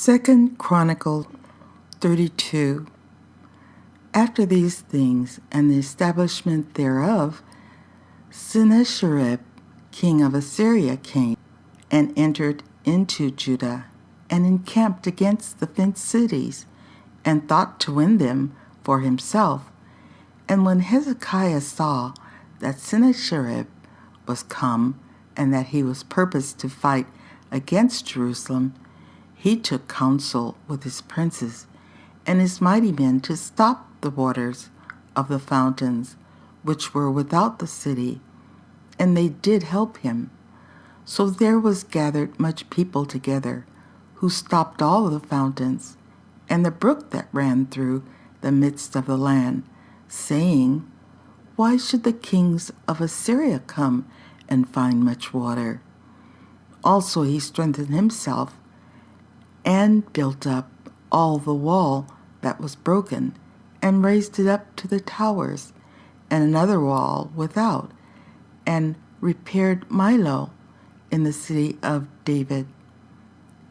2 Chronicles 32. After these things and the establishment thereof, Sennacherib, king of Assyria, came and entered into Judah and encamped against the fenced cities and thought to win them for himself. And when Hezekiah saw that Sennacherib was come and that he was purposed to fight against Jerusalem, he took counsel with his princes and his mighty men to stop the waters of the fountains which were without the city, and they did help him. So there was gathered much people together, who stopped all the fountains, and the brook that ran through the midst of the land, saying, Why should the kings of Assyria come and find much water? Also he strengthened himself and built up all the wall that was broken, and raised it up to the towers, and another wall without, and repaired Milo in the city of David,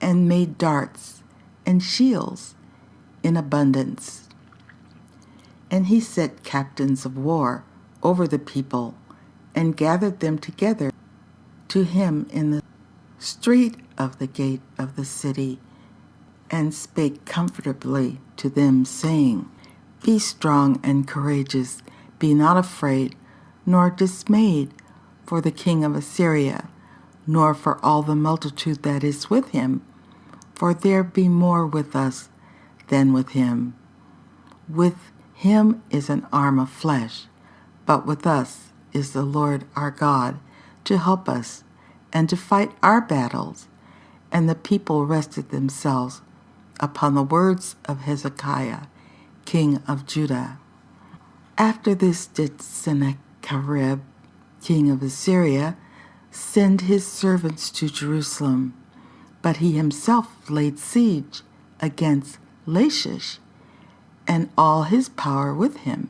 and made darts and shields in abundance. And he set captains of war over the people, and gathered them together to him in the street of the gate of the city, and spake comfortably to them, saying, Be strong and courageous, be not afraid, nor dismayed for the king of Assyria, nor for all the multitude that is with him, for there be more with us than with him. With him is an arm of flesh, but with us is the Lord our God to help us and to fight our battles. And the people rested themselves upon the words of Hezekiah, king of Judah. After this did Sennacherib, king of Assyria, send his servants to Jerusalem, but he himself laid siege against Lachish, and all his power with him,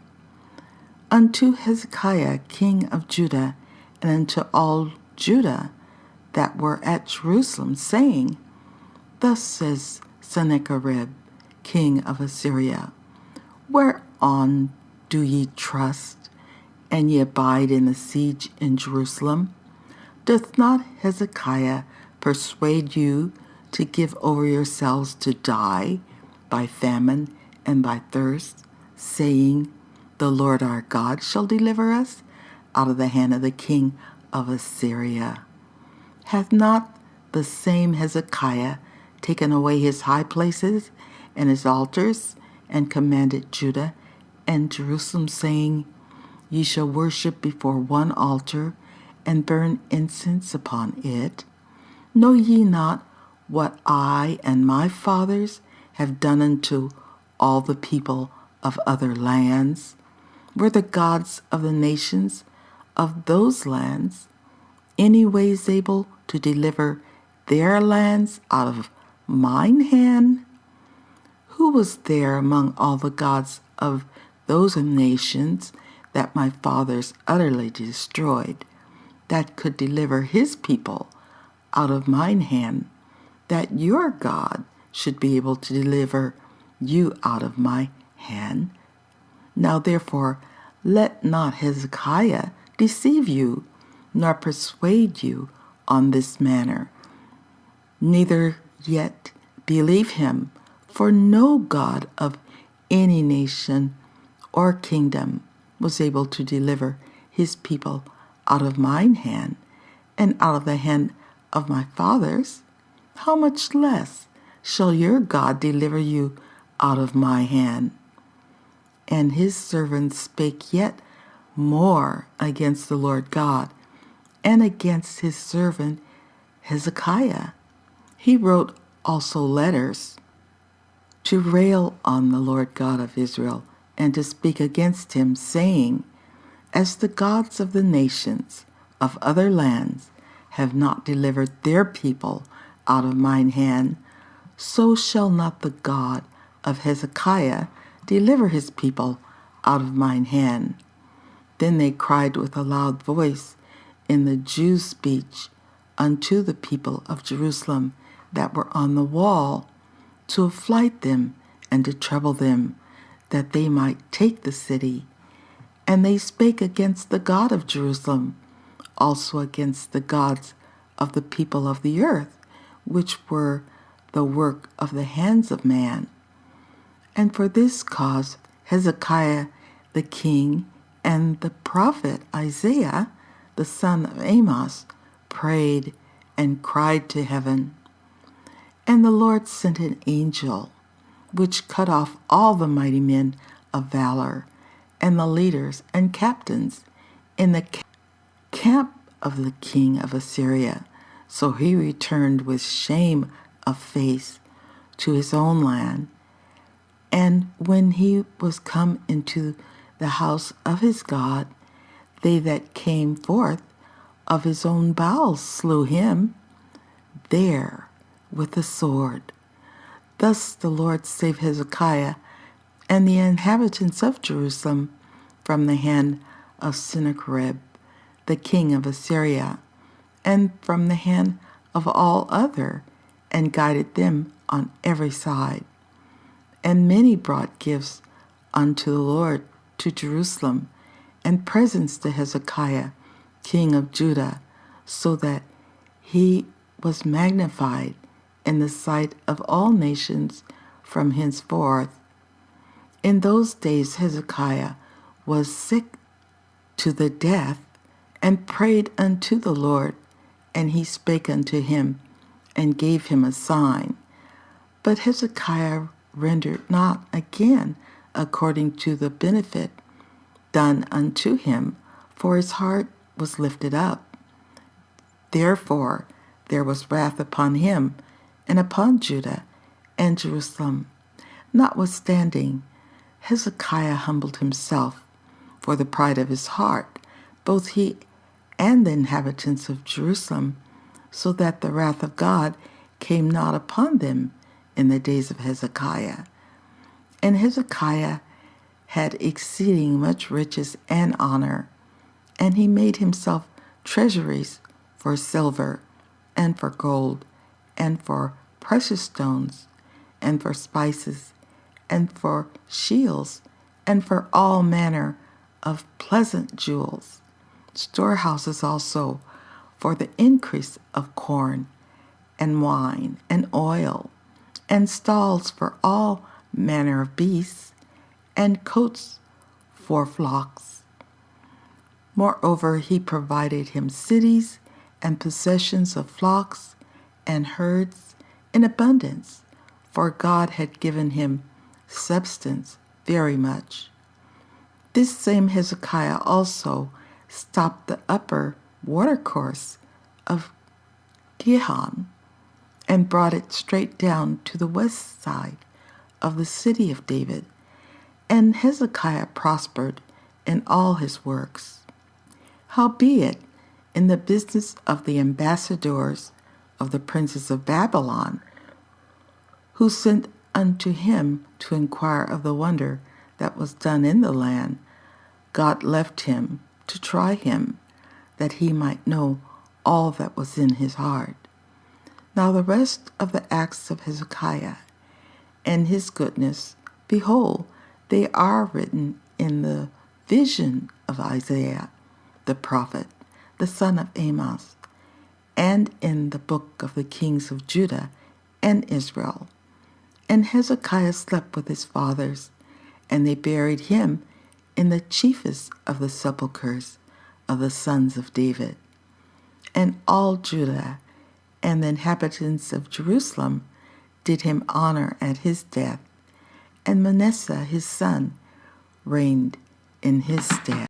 unto Hezekiah, king of Judah, and unto all Judah that were at Jerusalem, saying, Thus says Sennacherib, king of Assyria, Whereon do ye trust, and ye abide in the siege in Jerusalem? Doth not Hezekiah persuade you to give over yourselves to die by famine and by thirst, saying, The Lord our God shall deliver us out of the hand of the king of Assyria? Hath not the same Hezekiah taken away his high places and his altars, and commanded Judah and Jerusalem, saying, Ye shall worship before one altar, and burn incense upon it? Know ye not what I and my fathers have done unto all the people of other lands? Were the gods of the nations of those lands any ways able to deliver their lands out of mine hand? Who was there among all the gods of those nations that my fathers utterly destroyed, that could deliver his people out of mine hand, that your God should be able to deliver you out of my hand? Now therefore let not Hezekiah deceive you, nor persuade you on this manner, neither yet believe him, for no God of any nation or kingdom was able to deliver his people out of mine hand and out of the hand of my fathers. How much less shall your God deliver you out of my hand? And his servants spake yet more against the Lord God and against his servant Hezekiah. He wrote also letters to rail on the Lord God of Israel, and to speak against him, saying, As the gods of the nations of other lands have not delivered their people out of mine hand, so shall not the God of Hezekiah deliver his people out of mine hand. Then they cried with a loud voice in the Jews' speech unto the people of Jerusalem that were on the wall, to afflight them and to trouble them, that they might take the city. And they spake against the God of Jerusalem, also against the gods of the people of the earth, which were the work of the hands of man. And for this cause Hezekiah the king and the prophet Isaiah the son of Amos prayed and cried to heaven. And the Lord sent an angel, which cut off all the mighty men of valor, and the leaders and captains in the camp of the king of Assyria. So he returned with shame of face to his own land. And when he was come into the house of his God, they that came forth of his own bowels slew him there with the sword. Thus the Lord saved Hezekiah and the inhabitants of Jerusalem from the hand of Sennacherib, the king of Assyria, and from the hand of all other, and guided them on every side. And many brought gifts unto the Lord to Jerusalem, and presents to Hezekiah, king of Judah, so that he was magnified in the sight of all nations from henceforth. In those days Hezekiah was sick to the death, and prayed unto the Lord, and he spake unto him, and gave him a sign. But Hezekiah rendered not again according to the benefit done unto him, for his heart was lifted up. Therefore there was wrath upon him, and upon Judah and Jerusalem. Notwithstanding, Hezekiah humbled himself for the pride of his heart, both he and the inhabitants of Jerusalem, so that the wrath of God came not upon them in the days of Hezekiah. And Hezekiah had exceeding much riches and honor, and he made himself treasuries for silver, and for gold, and for precious stones, and for spices, and for shields, and for all manner of pleasant jewels, storehouses also for the increase of corn, and wine, and oil, and stalls for all manner of beasts, and coats for flocks. Moreover, he provided him cities and possessions of flocks and herds in abundance, for God had given him substance very much. This same Hezekiah also stopped the upper watercourse of Gihon, and brought it straight down to the west side of the city of David. And Hezekiah prospered in all his works. Howbeit, in the business of the ambassadors of the princes of Babylon, who sent unto him to inquire of the wonder that was done in the land, God left him to try him, that he might know all that was in his heart. Now the rest of the acts of Hezekiah and his goodness, behold, they are written in the vision of Isaiah the prophet, the son of Amos, and in the book of the kings of Judah and Israel. And Hezekiah slept with his fathers, and they buried him in the chiefest of the sepulchres of the sons of David. And all Judah and the inhabitants of Jerusalem did him honor at his death, and Manasseh his son reigned in his stead.